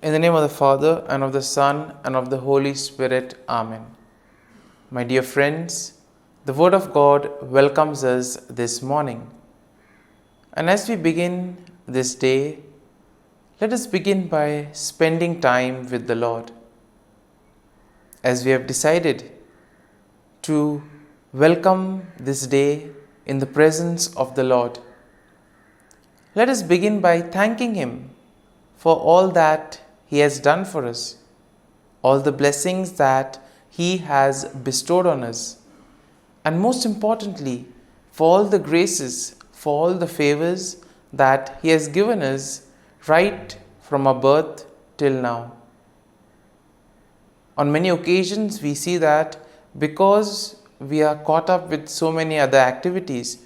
In the name of the Father, and of the Son, and of the Holy Spirit. Amen. My dear friends, the Word of God welcomes us this morning. And as we begin this day, let us begin by spending time with the Lord. As we have decided to welcome this day in the presence of the Lord, let us begin by thanking Him for all that He has done for us, all the blessings that He has bestowed on us, and most importantly, for all the graces, for all the favors that He has given us right from our birth till now. On many occasions, we see that because we are caught up with so many other activities,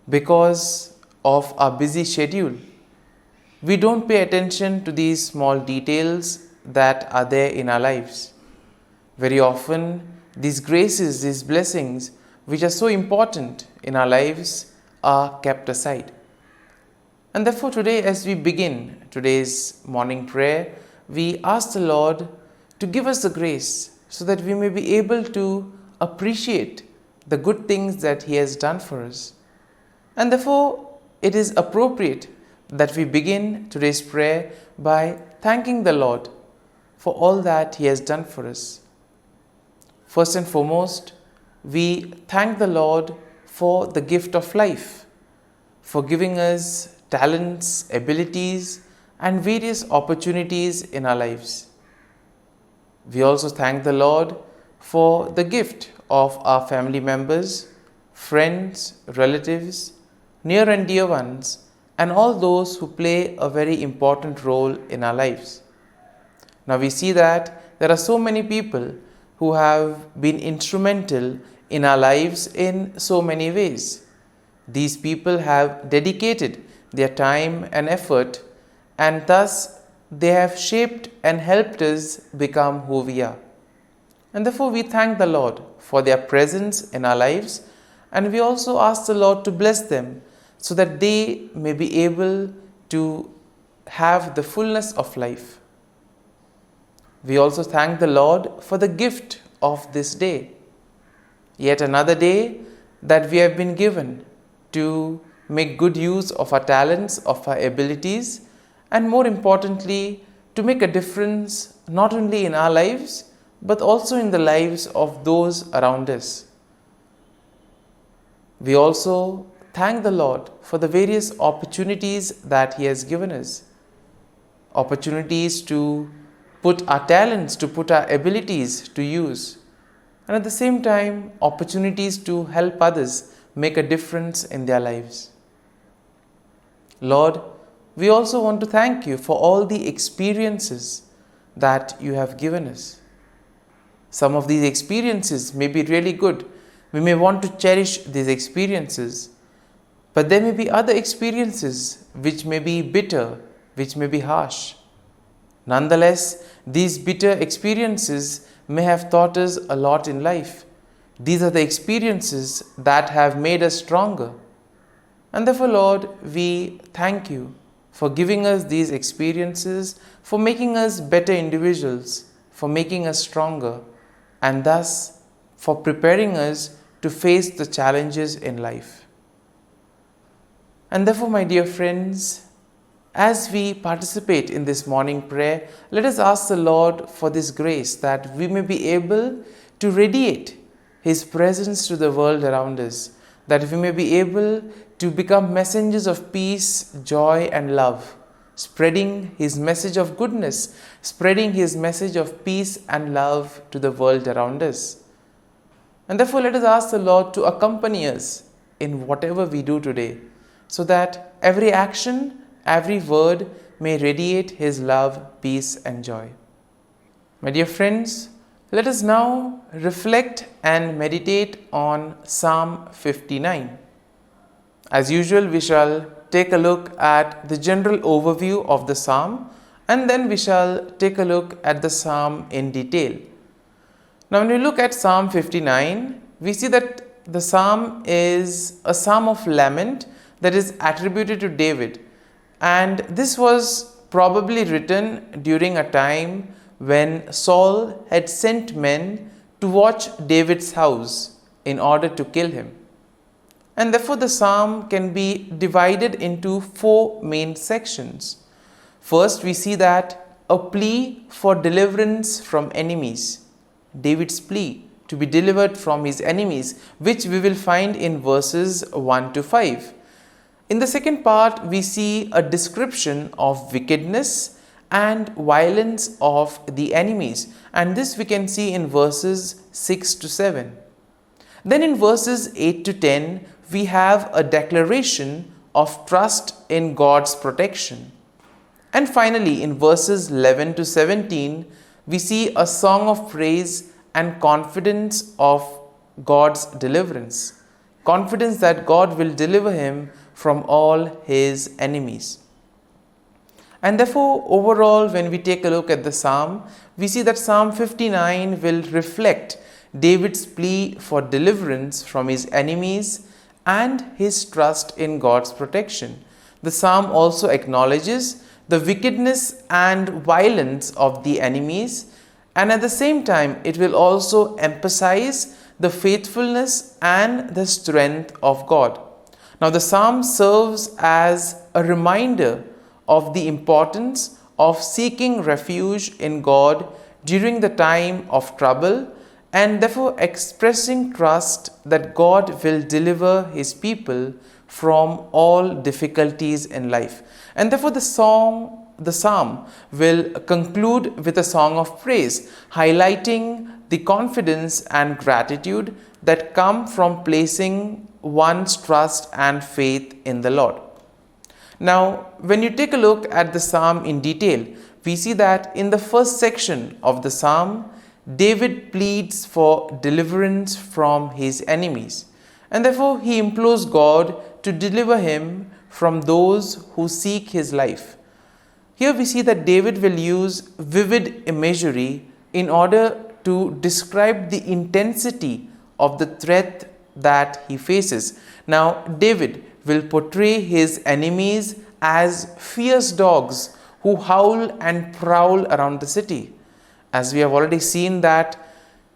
because of our busy schedule, we don't pay attention to these small details that are there in our lives. Very often, these graces, these blessings, which are so important in our lives, are kept aside. And therefore today, as we begin today's morning prayer, we ask the Lord to give us the grace so that we may be able to appreciate the good things that He has done for us. And therefore, it is appropriate that we begin today's prayer by thanking the Lord for all that He has done for us. First and foremost, we thank the Lord for the gift of life, for giving us talents, abilities, and various opportunities in our lives. We also thank the Lord for the gift of our family members, friends, relatives, near and dear ones, and all those who play a very important role in our lives. Now we see that there are so many people who have been instrumental in our lives in so many ways. These people have dedicated their time and effort, and thus they have shaped and helped us become who we are. And therefore we thank the Lord for their presence in our lives, and we also ask the Lord to bless them so that they may be able to have the fullness of life. We also thank the Lord for the gift of this day, yet another day that we have been given to make good use of our talents, of our abilities, and more importantly, to make a difference not only in our lives, but also in the lives of those around us. We also thank the Lord for the various opportunities that He has given us. Opportunities to put our talents, to put our abilities to use. And at the same time, opportunities to help others make a difference in their lives. Lord, we also want to thank You for all the experiences that You have given us. Some of these experiences may be really good. We may want to cherish these experiences. But there may be other experiences which may be bitter, which may be harsh. Nonetheless, these bitter experiences may have taught us a lot in life. These are the experiences that have made us stronger. And therefore, Lord, we thank You for giving us these experiences, for making us better individuals, for making us stronger, and thus for preparing us to face the challenges in life. And therefore, my dear friends, as we participate in this morning prayer, let us ask the Lord for this grace that we may be able to radiate His presence to the world around us, that we may be able to become messengers of peace, joy, and love, spreading His message of goodness, spreading His message of peace and love to the world around us. And therefore, let us ask the Lord to accompany us in whatever we do today, so that every action, every word may radiate His love, peace, and joy. My dear friends, let us now reflect and meditate on Psalm 59. As usual, we shall take a look at the general overview of the psalm, and then we shall take a look at the psalm in detail. Now, when we look at Psalm 59, we see that the psalm is a psalm of lament that is attributed to David. And this was probably written during a time when Saul had sent men to watch David's house in order to kill him. And therefore the psalm can be divided into four main sections. First, we see that a plea for deliverance from enemies, David's plea to be delivered from his enemies, which we will find in verses 1 to 5. In the second part, we see a description of wickedness and violence of the enemies, and this we can see in verses 6 to 7. Then in verses 8 to 10, we have a declaration of trust in God's protection. And finally, in verses 11 to 17, we see a song of praise and confidence of God's deliverance. Confidence that God will deliver him from all his enemies. And therefore, overall, when we take a look at the psalm, we see that Psalm 59 will reflect David's plea for deliverance from his enemies and his trust in God's protection. The psalm also acknowledges the wickedness and violence of the enemies, and at the same time it will also emphasize the faithfulness and the strength of God. Now the psalm serves as a reminder of the importance of seeking refuge in God during the time of trouble, and therefore expressing trust that God will deliver his people from all difficulties in life. And therefore the psalm will conclude with a song of praise, highlighting the confidence and gratitude that come from placing one's trust and faith in the Lord. Now, when you take a look at the psalm in detail, we see that in the first section of the psalm, David pleads for deliverance from his enemies, and therefore he implores God to deliver him from those who seek his life. Here we see that David will use vivid imagery in order to describe the intensity of the threat that he faces. Now, David will portray his enemies as fierce dogs who howl and prowl around the city. As we have already seen that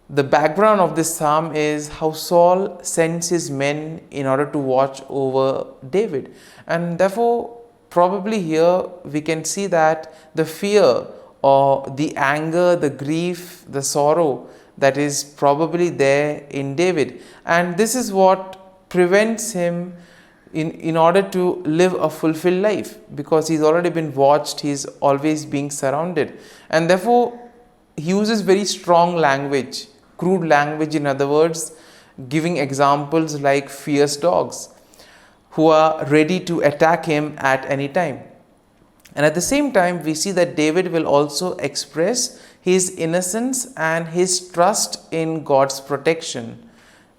the background of this psalm is how Saul sends his men in order to watch over David. And therefore, probably here we can see that the fear or the anger, the grief, the sorrow that is probably there in David. And this is what prevents him in order to live a fulfilled life, because he's already been watched, he's always being surrounded. And therefore, he uses very strong language, crude language, in other words, giving examples like fierce dogs who are ready to attack him at any time. And at the same time, we see that David will also express his innocence and his trust in God's protection.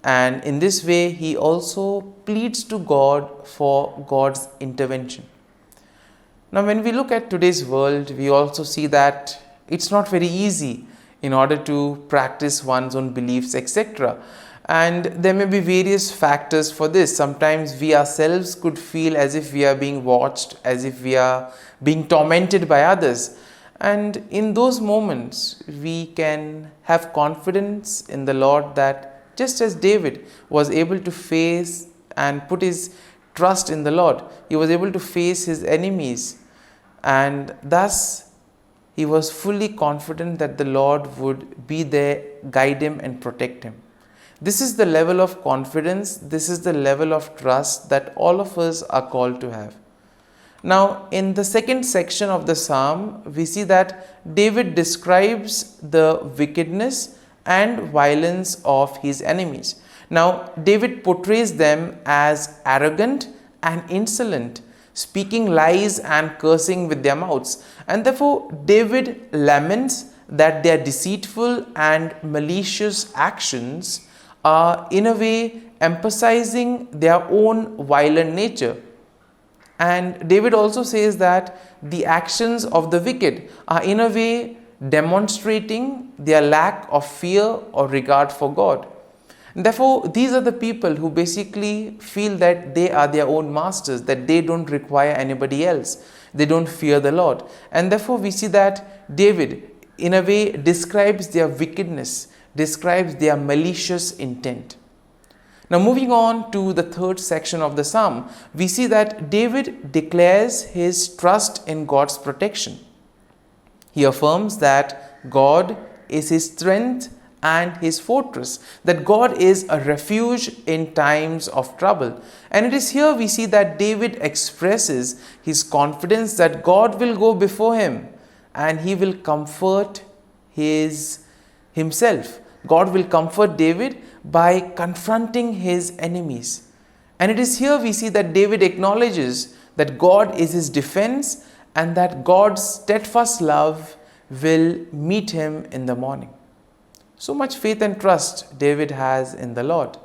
And in this way, he also pleads to God for God's intervention. Now, when we look at today's world, we also see that it's not very easy in order to practice one's own beliefs, etc. And there may be various factors for this. Sometimes we ourselves could feel as if we are being watched, as if we are being tormented by others. And in those moments, we can have confidence in the Lord that just as David was able to face and put his trust in the Lord, he was able to face his enemies, and thus he was fully confident that the Lord would be there, guide him and protect him. This is the level of confidence, this is the level of trust that all of us are called to have. Now, in the second section of the psalm, we see that David describes the wickedness and violence of his enemies. Now, David portrays them as arrogant and insolent, speaking lies and cursing with their mouths. And therefore, David laments that their deceitful and malicious actions are in a way emphasizing their own violent nature. And David also says that the actions of the wicked are in a way demonstrating their lack of fear or regard for God. And therefore, these are the people who basically feel that they are their own masters, that they don't require anybody else. They don't fear the Lord. And therefore, we see that David, in a way, describes their wickedness, describes their malicious intent. Now, moving on to the third section of the psalm, we see that David declares his trust in God's protection. He affirms that God is his strength and his fortress, that God is a refuge in times of trouble. And it is here we see that David expresses his confidence that God will go before him and he will comfort himself. God will comfort David by confronting his enemies. And it is here we see that David acknowledges that God is his defense and that God's steadfast love will meet him in the morning. So much faith and trust David has in the Lord.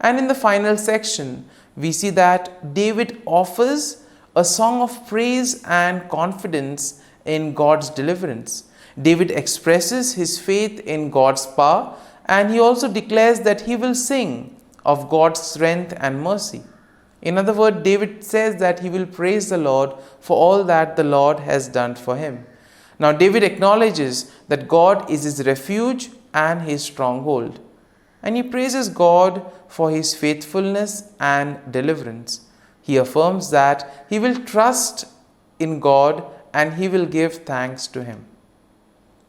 And in the final section, we see that David offers a song of praise and confidence in God's deliverance. David expresses his faith in God's power, and he also declares that he will sing of God's strength and mercy. In other words, David says that he will praise the Lord for all that the Lord has done for him. Now, David acknowledges that God is his refuge and his stronghold, and he praises God for his faithfulness and deliverance. He affirms that he will trust in God and he will give thanks to him.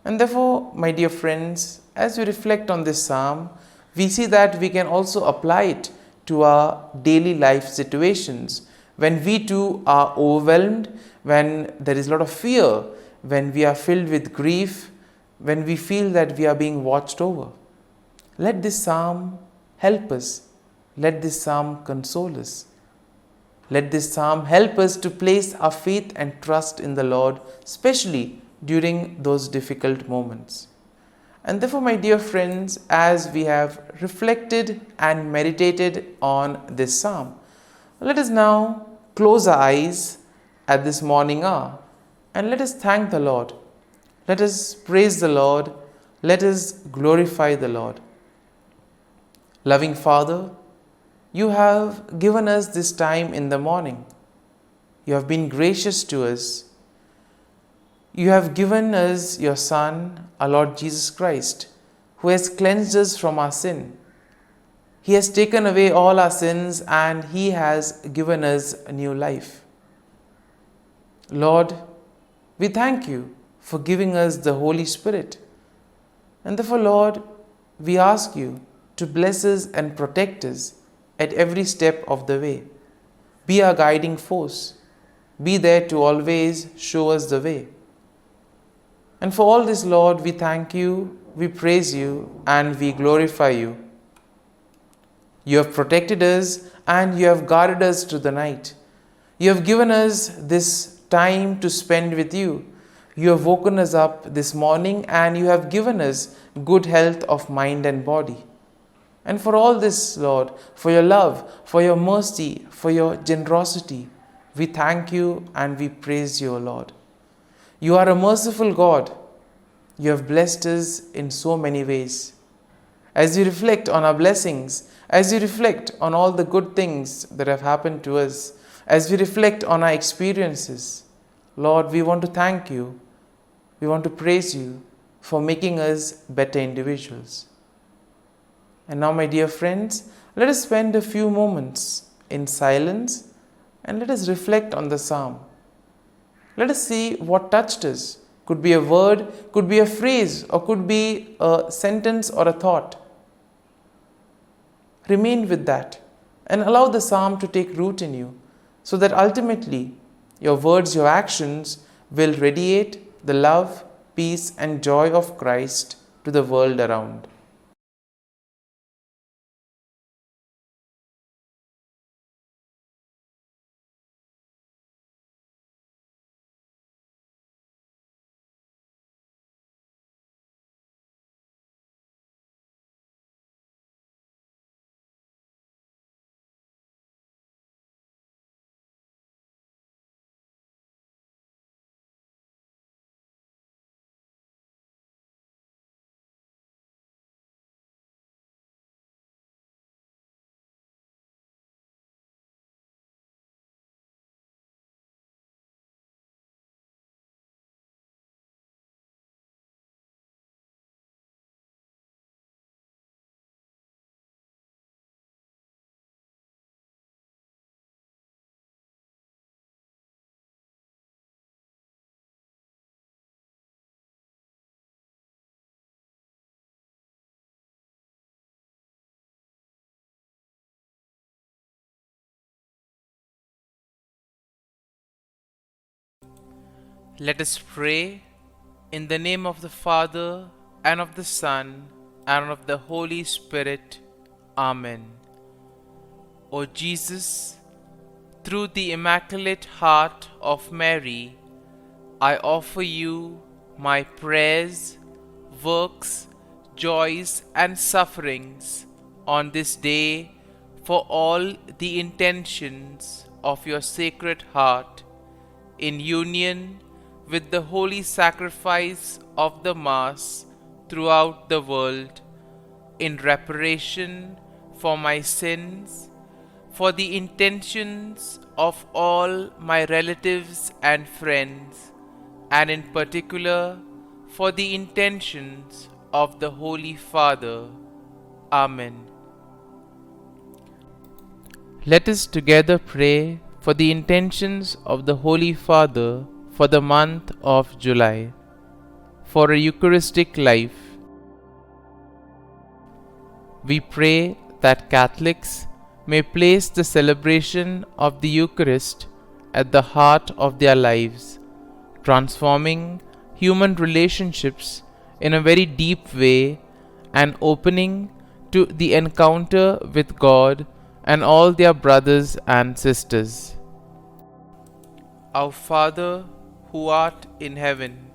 And therefore, my dear friends, as we reflect on this psalm, we see that we can also apply it to our daily life situations. When we too are overwhelmed, when there is a lot of fear, when we are filled with grief, when we feel that we are being watched over. Let this psalm help us. Let this psalm console us. Let this psalm help us to place our faith and trust in the Lord, especially during those difficult moments. And therefore, my dear friends, as we have reflected and meditated on this psalm, let us now close our eyes at this morning hour and let us thank the Lord. Let us praise the Lord. Let us glorify the Lord. Loving Father, you have given us this time in the morning. You have been gracious to us. You have given us your Son, our Lord Jesus Christ, who has cleansed us from our sin. He has taken away all our sins and He has given us a new life. Lord, we thank you for giving us the Holy Spirit. And therefore, Lord, we ask you to bless us and protect us at every step of the way. Be our guiding force. Be there to always show us the way. And for all this, Lord, we thank you, we praise you, and we glorify you. You have protected us and you have guarded us through the night. You have given us this time to spend with you. You have woken us up this morning and you have given us good health of mind and body. And for all this, Lord, for your love, for your mercy, for your generosity, we thank you and we praise you, Lord. You are a merciful God. You have blessed us in so many ways. As we reflect on our blessings, as we reflect on all the good things that have happened to us, as we reflect on our experiences, Lord, we want to thank you. We want to praise you for making us better individuals. And now, my dear friends, let us spend a few moments in silence and let us reflect on the psalm. Let us see what touched us. Could be a word, could be a phrase, or could be a sentence or a thought. Remain with that and allow the psalm to take root in you so that ultimately your words, your actions will radiate the love, peace, and joy of Christ to the world around. Let us pray in the name of the Father, and of the Son, and of the Holy Spirit. Amen. O Jesus, through the Immaculate Heart of Mary, I offer you my prayers, works, joys, and sufferings on this day for all the intentions of your Sacred Heart, in union with the holy sacrifice of the Mass throughout the world, in reparation for my sins, for the intentions of all my relatives and friends, and in particular for the intentions of the Holy Father. Amen. Let us together pray for the intentions of the Holy Father for the month of July, for a Eucharistic life. We pray that Catholics may place the celebration of the Eucharist at the heart of their lives, transforming human relationships in a very deep way and opening to the encounter with God and all their brothers and sisters. Our Father, who art in heaven,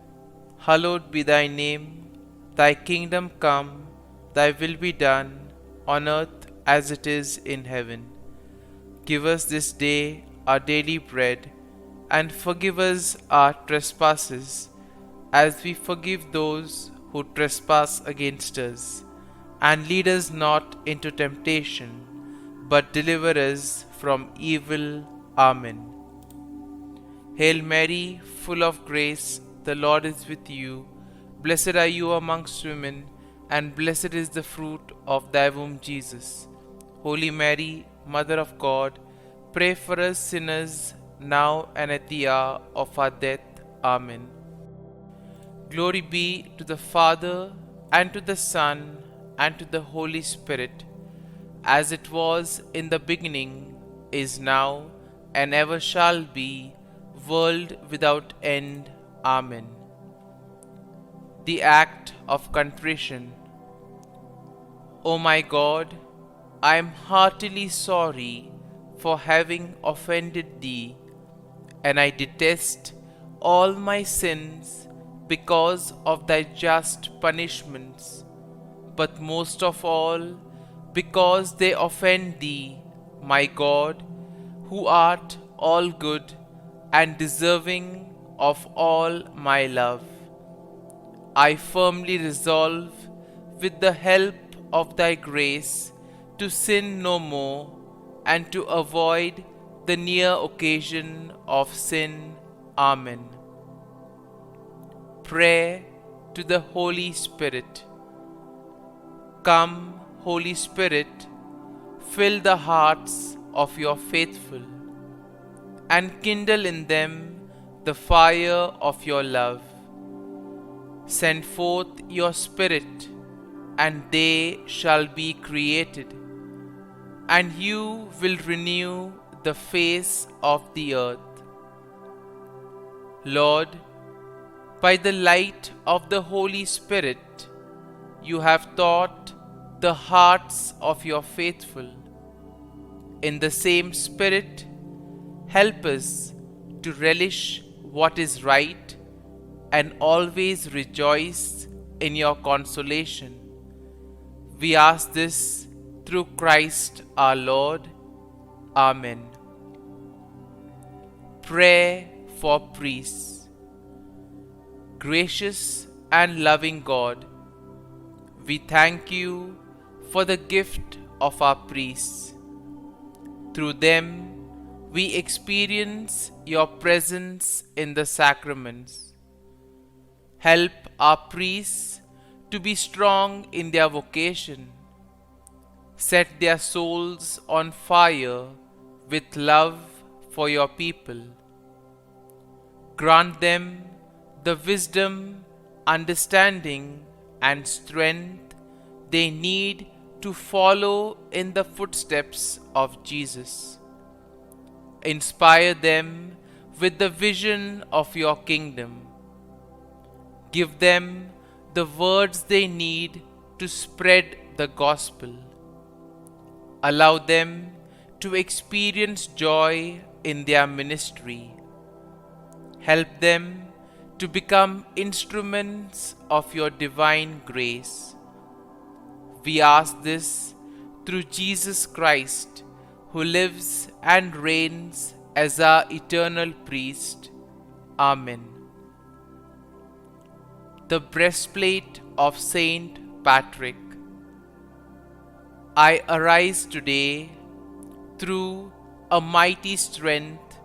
hallowed be thy name. Thy kingdom come, thy will be done, on earth as it is in heaven. Give us this day our daily bread, and forgive us our trespasses, as we forgive those who trespass against us. And lead us not into temptation, but deliver us from evil. Amen. Hail Mary, full of grace, the Lord is with you. Blessed are you amongst women, and blessed is the fruit of thy womb, Jesus. Holy Mary, Mother of God, pray for us sinners, now and at the hour of our death. Amen. Glory be to the Father, and to the Son, and to the Holy Spirit, as it was in the beginning, is now, and ever shall be, world without end. Amen. The Act of Contrition. O my God, I am heartily sorry for having offended Thee, and I detest all my sins because of Thy just punishments, but most of all because they offend Thee, my God, who art all good and deserving of all my love. I firmly resolve, with the help of Thy grace, to sin no more, and to avoid the near occasion of sin. Amen. Prayer to the Holy Spirit. Come, Holy Spirit, fill the hearts of your faithful, and kindle in them the fire of your love. Send forth your Spirit, and they shall be created, and you will renew the face of the earth. Lord, by the light of the Holy Spirit, you have taught the hearts of your faithful. In the same Spirit, help us to relish what is right and always rejoice in your consolation. We ask this through Christ our Lord. Amen. Prayer for priests. Gracious and loving God, we thank you for the gift of our priests. Through them, we experience your presence in the sacraments. Help our priests to be strong in their vocation. Set their souls on fire with love for your people. Grant them the wisdom, understanding, and strength they need to follow in the footsteps of Jesus. Inspire them with the vision of your kingdom. Give them the words they need to spread the gospel. Allow them to experience joy in their ministry. Help them to become instruments of your divine grace. We ask this through Jesus Christ, who lives and reigns as our eternal priest. Amen. The breastplate of Saint Patrick. I arise today through a mighty strength,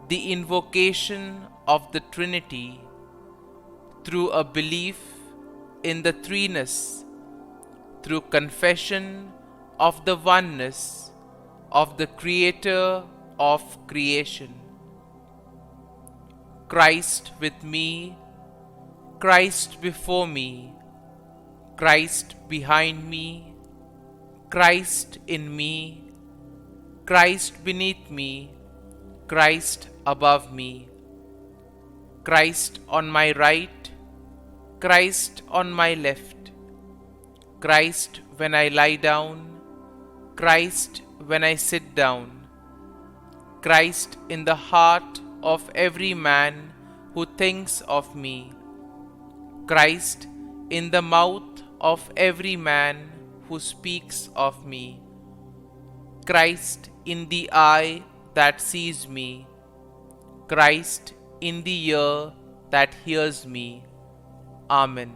the invocation of the Trinity, through a belief in the threeness, through confession of the oneness of the Creator of creation. Christ with me, Christ before me, Christ behind me, Christ in me, Christ beneath me, Christ above me, Christ on my right, Christ on my left, Christ when I lie down, Christ when I sit down, Christ in the heart of every man who thinks of me, Christ in the mouth of every man who speaks of me, Christ in the eye that sees me, Christ in the ear that hears me. Amen.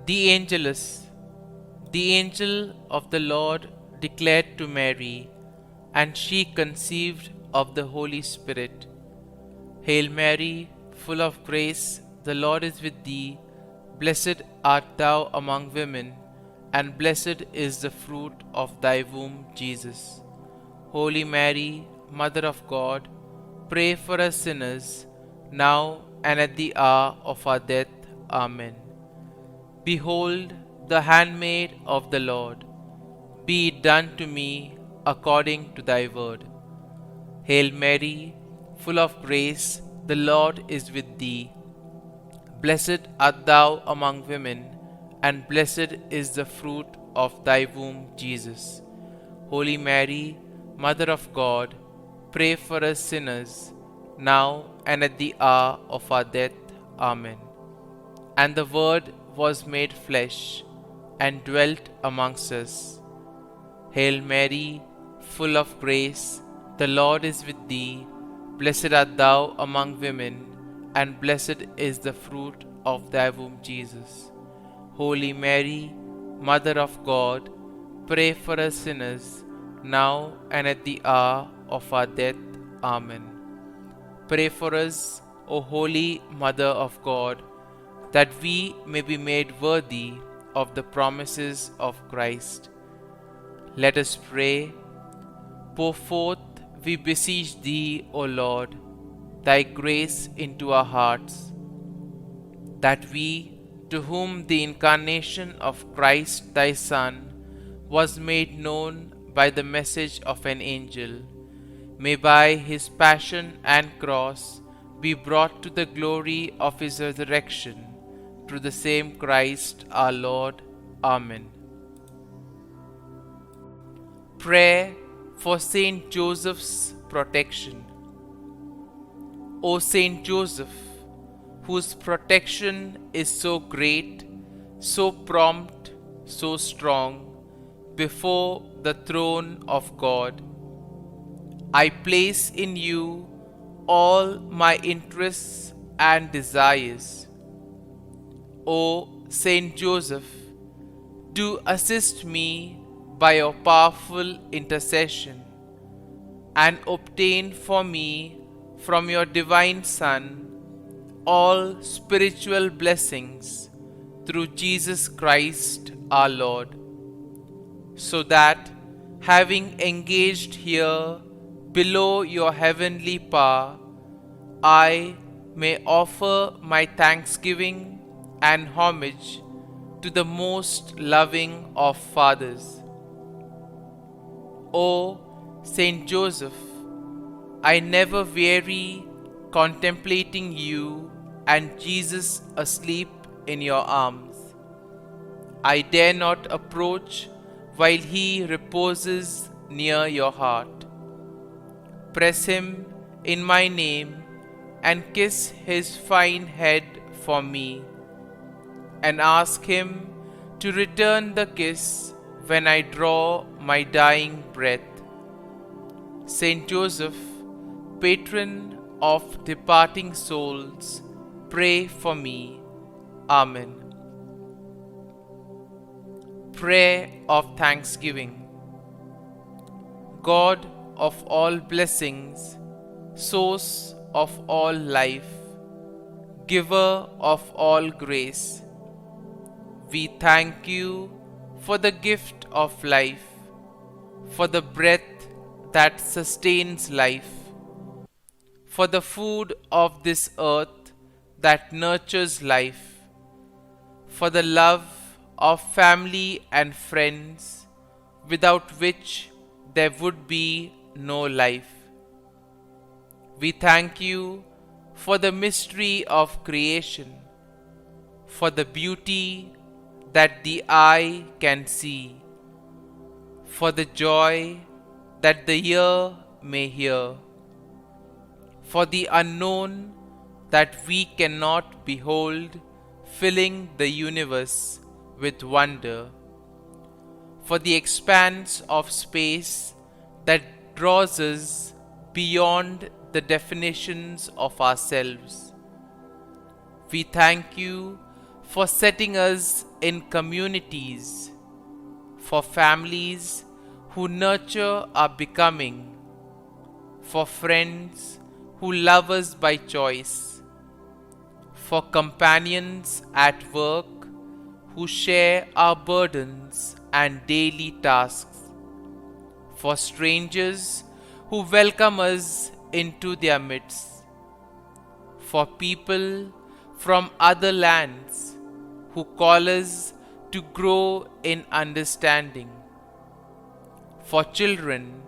The Angelus. The angel of the Lord declared to Mary, and she conceived of the Holy Spirit. Hail Mary, full of grace, the Lord is with thee. Blessed art thou among women, and blessed is the fruit of thy womb, Jesus. Holy Mary, Mother of God, pray for us sinners, now and at the hour of our death. Amen. Behold, the handmaid of the Lord. Be it done to me according to thy word. Hail Mary, full of grace, the Lord is with thee. Blessed art thou among women, and blessed is the fruit of thy womb, Jesus. Holy Mary, Mother of God, pray for us sinners, now and at the hour of our death. Amen. And the Word was made flesh, and dwelt amongst us. Hail Mary, full of grace, the Lord is with thee. Blessed art thou among women, and blessed is the fruit of thy womb, Jesus. Holy Mary, Mother of God, pray for us sinners, now and at the hour of our death. Amen. Pray for us, O Holy Mother of God, that we may be made worthy of the promises of Christ. Let us pray. Pour forth, we beseech thee, O Lord, thy grace into our hearts, that we, to whom the incarnation of Christ thy Son was made known by the message of an angel, may by his passion and cross be brought to the glory of his resurrection, through the same Christ our Lord. Amen. Prayer for Saint Joseph's protection. O Saint Joseph, whose protection is so great, so prompt, so strong, before the throne of God, I place in you all my interests and desires. O Saint Joseph, do assist me by your powerful intercession, and obtain for me from your divine Son all spiritual blessings through Jesus Christ our Lord, so that, having engaged here below your heavenly power, I may offer my thanksgiving and homage to the most loving of fathers. O Saint Joseph, I never weary contemplating you and Jesus asleep in your arms. I dare not approach while he reposes near your heart. Press him in my name and kiss his fine head for me, and ask him to return the kiss when I draw my dying breath. Saint Joseph, patron of departing souls, pray for me. Amen. Prayer of Thanksgiving. God of all blessings, source of all life, giver of all grace, we thank you for the gift of life, for the breath that sustains life, for the food of this earth that nurtures life, for the love of family and friends, without which there would be no life. We thank you for the mystery of creation, for the beauty that the eye can see, for the joy that the ear may hear, for the unknown that we cannot behold, filling the universe with wonder, for the expanse of space that draws us beyond the definitions of ourselves. We thank you for setting us in communities, for families who nurture our becoming, for friends who love us by choice, for companions at work who share our burdens and daily tasks, for strangers who welcome us into their midst, for people from other lands who call us to grow in understanding, for children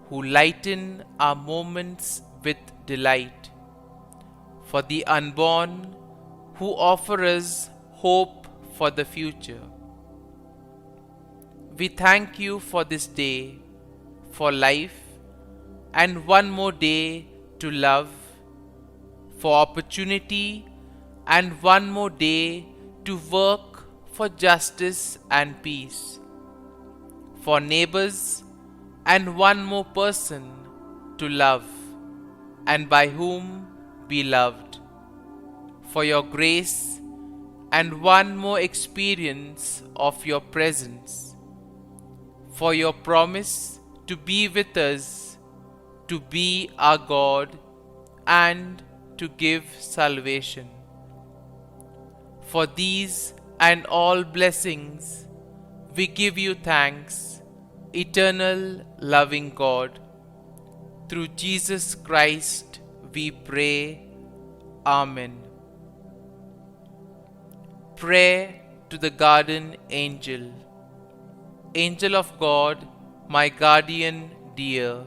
who lighten our moments with delight, for the unborn who offer us hope for the future. We thank you for this day, for life, and one more day to love, for opportunity and one more day to work for justice and peace, for neighbors and one more person to love and by whom be loved, for your grace and one more experience of your presence, for your promise to be with us, to be our God, and to give salvation. For these and all blessings, we give you thanks, eternal loving God. Through Jesus Christ we pray. Amen. Prayer to the Guardian Angel. Angel of God, my guardian dear,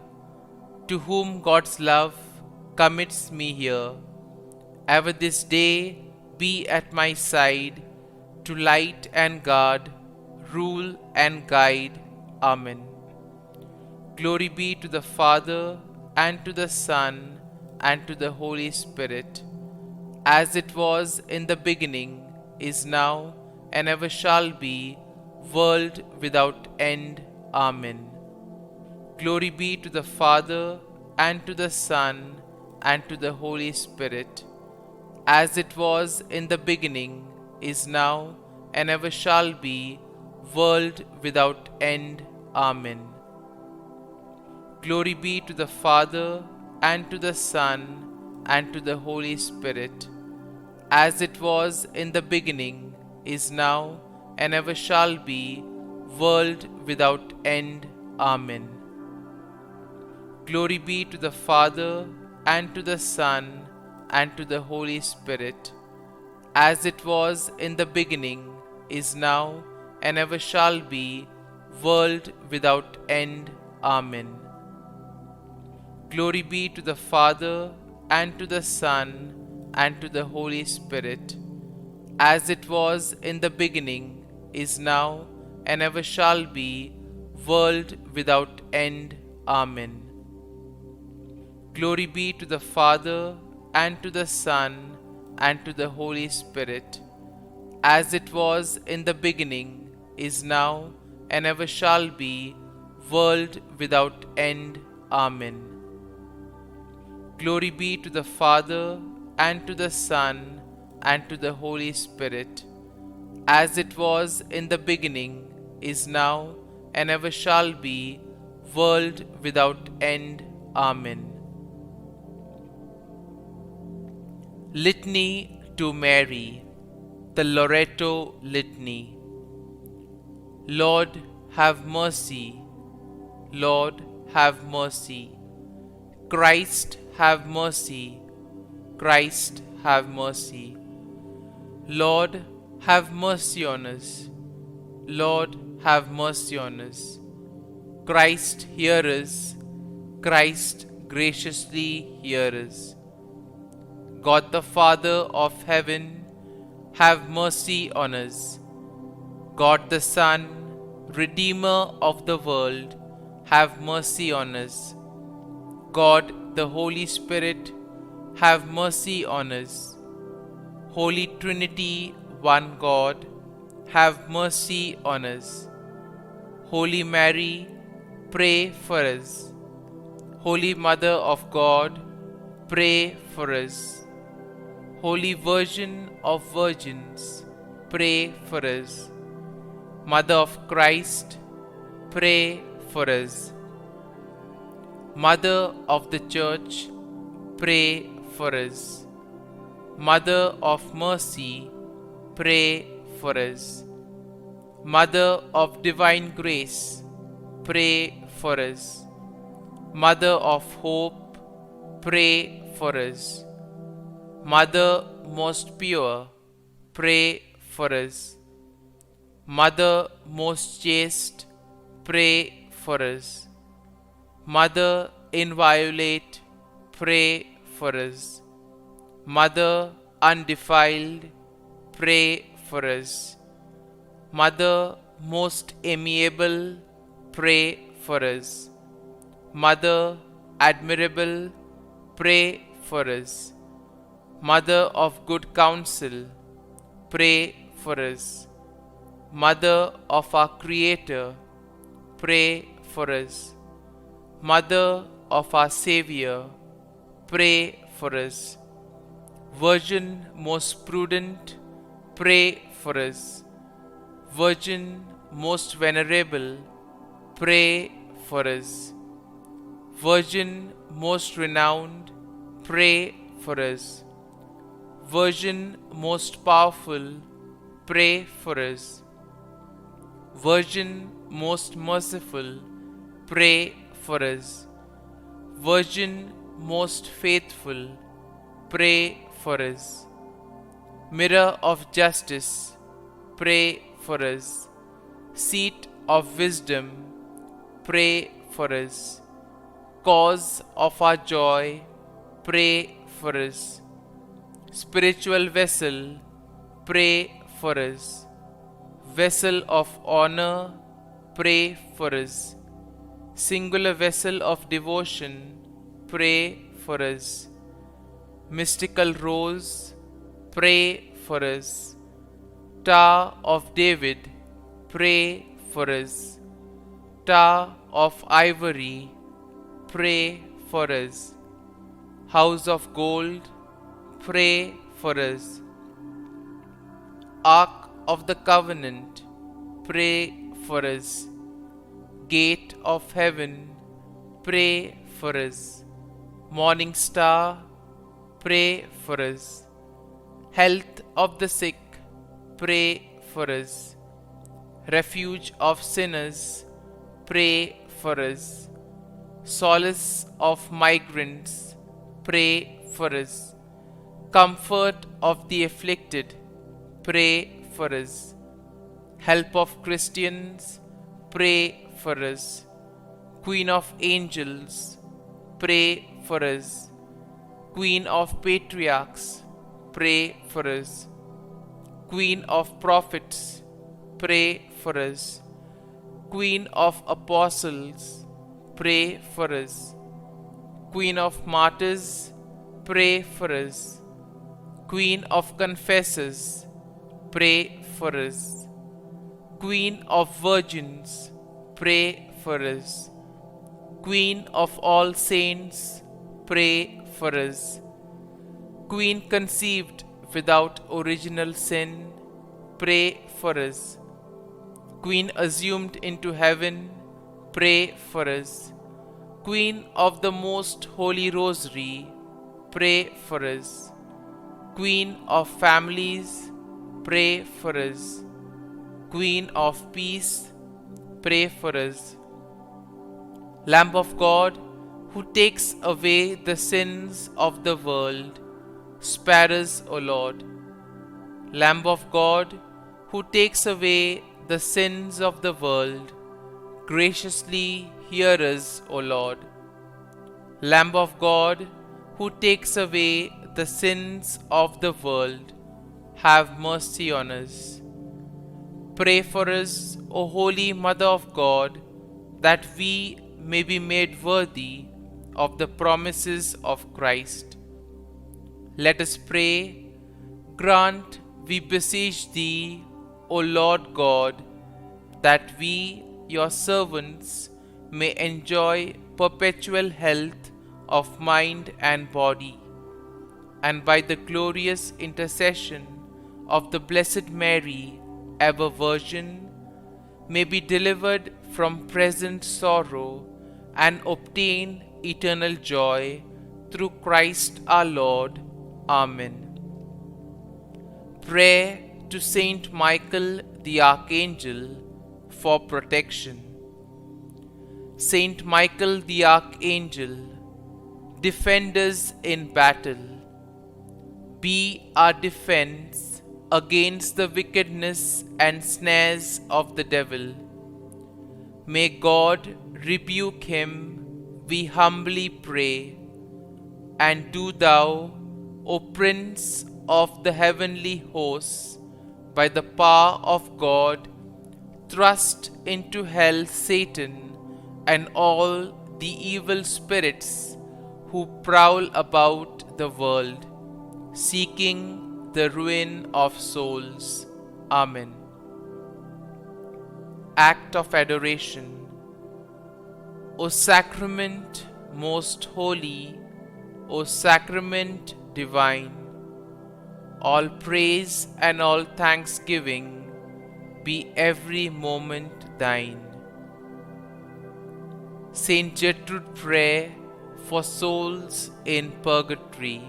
to whom God's love commits me here, ever this day be at my side, to light and guard, rule and guide. Amen. Glory be to the Father, and to the Son, and to the Holy Spirit, as it was in the beginning, is now, and ever shall be, world without end. Amen. Glory be to the Father, and to the Son, and to the Holy Spirit, as it was in the beginning, is now, and ever shall be, world without end. Amen. Glory be to the Father, and to the Son, and to the Holy Spirit, as it was in the beginning, is now, and ever shall be, world without end. Amen. Glory be to the Father, and to the Son, and to the Holy Spirit, as it was in the beginning, is now, and ever shall be, world without end. Amen. Glory be to the Father, and to the Son, and to the Holy Spirit, as it was in the beginning, is now, and ever shall be, world without end. Amen. Glory be to the Father, and to the Son, and to the Holy Spirit, as it was in the beginning, is now, and ever shall be, world without end. Amen. Glory be to the Father, and to the Son, and to the Holy Spirit, as it was in the beginning, is now, and ever shall be, world without end. Amen. Litany to Mary, the LORETO Litany. Lord, have mercy. Lord, have mercy. Christ, have mercy. Christ, have mercy. Lord, have mercy on us. Lord, have mercy on us. Christ, hear us. Christ, graciously hear us. God the Father of heaven, have mercy on us. God the Son, Redeemer of the world, have mercy on us. God the Holy Spirit, have mercy on us. Holy Trinity, one God, have mercy on us. Holy Mary, pray for us. Holy Mother of God, pray for us. Holy Virgin of Virgins, pray for us. Mother of Christ, pray for us. Mother of the Church, pray for us. Mother of Mercy, pray for us. Mother of Divine Grace, pray for us. Mother of Hope, pray for us. Mother most pure, pray for us. Mother most chaste, pray for us. Mother inviolate, pray for us. Mother undefiled, pray for us. Mother most amiable, pray for us. Mother admirable, pray for us. Mother of good counsel, pray for us. Mother of our Creator, pray for us. Mother of our Savior, pray for us. Virgin most prudent, pray for us. Virgin most venerable, pray for us. Virgin most renowned, pray for us. Virgin most powerful, pray for us. Virgin most merciful, pray for us. Virgin most faithful, pray for us. Mirror of justice, pray for us. Seat of wisdom, pray for us. Cause of our joy, pray for us. Spiritual vessel, pray for us. Vessel of honor, pray for us. Singular vessel of devotion, pray for us. Mystical rose, pray for us. Tower of David, pray for us. Tower of ivory, pray for us. House of gold, pray for us. Ark of the Covenant, pray for us. Gate of heaven, pray for us. Morning star, pray for us. Health of the sick, pray for us. Refuge of sinners, pray for us. Solace of migrants, pray for us. Comfort of the afflicted, pray for us. Help of Christians, pray for us. Queen of angels, pray for us. Queen of Patriarchs, pray for us. Queen of Prophets, pray for us. Queen of Apostles, pray for us. Queen of Martyrs, pray for us. Queen of Confessors, pray for us. Queen of Virgins, pray for us. Queen of all saints, pray for us. Queen conceived without original sin, pray for us. Queen assumed into heaven, pray for us. Queen of the Most Holy Rosary, pray for us. Queen of families, pray for us. Queen of peace, pray for us. Lamb of God, who takes away the sins of the world, spare us, O Lord. Lamb of God, who takes away the sins of the world, graciously hear us, O Lord. Lamb of God, who takes away the sins of the world, have mercy on us. Pray for us, O Holy Mother of God, that we may be made worthy of the promises of Christ. Let us pray. Grant, we beseech Thee, O Lord God, that we, Your servants, may enjoy perpetual health of mind and body, and by the glorious intercession of the Blessed Mary, ever Virgin, may be delivered from present sorrow and obtain eternal joy through Christ our Lord. Amen. Prayer to Saint Michael the Archangel for protection. Saint Michael the Archangel, defend us in battle. Be our defense against the wickedness and snares of the devil. May God rebuke him, we humbly pray. And do Thou, O Prince of the heavenly hosts, by the power of God, thrust into hell Satan and all the evil spirits who prowl about the world, seeking the ruin of souls. Amen. Act of Adoration. O Sacrament most holy, O Sacrament divine, all praise and all thanksgiving be every moment Thine. Saint Gertrude prayer for souls in purgatory.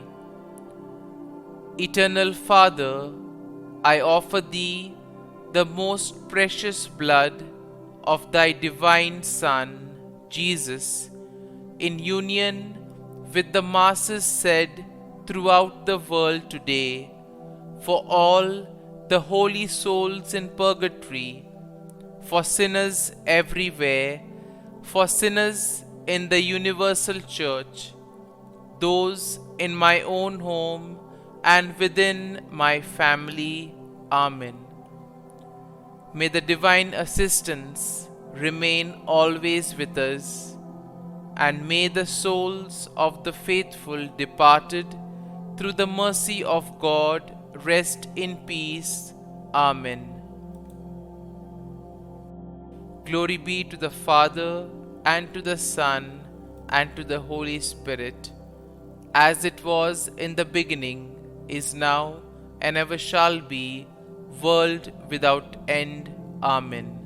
Eternal Father, I offer Thee the most precious blood of Thy divine Son, Jesus, in union with the masses said throughout the world today, for all the holy souls in purgatory, for sinners everywhere, for sinners in the universal church, those in my own home and within my family. Amen. May the divine assistance remain always with us, and may the souls of the faithful departed through the mercy of God rest in peace. Amen. Glory be to the Father, and to the Son, and to the Holy Spirit, as it was in the beginning, is now, and ever shall be, world without end. Amen.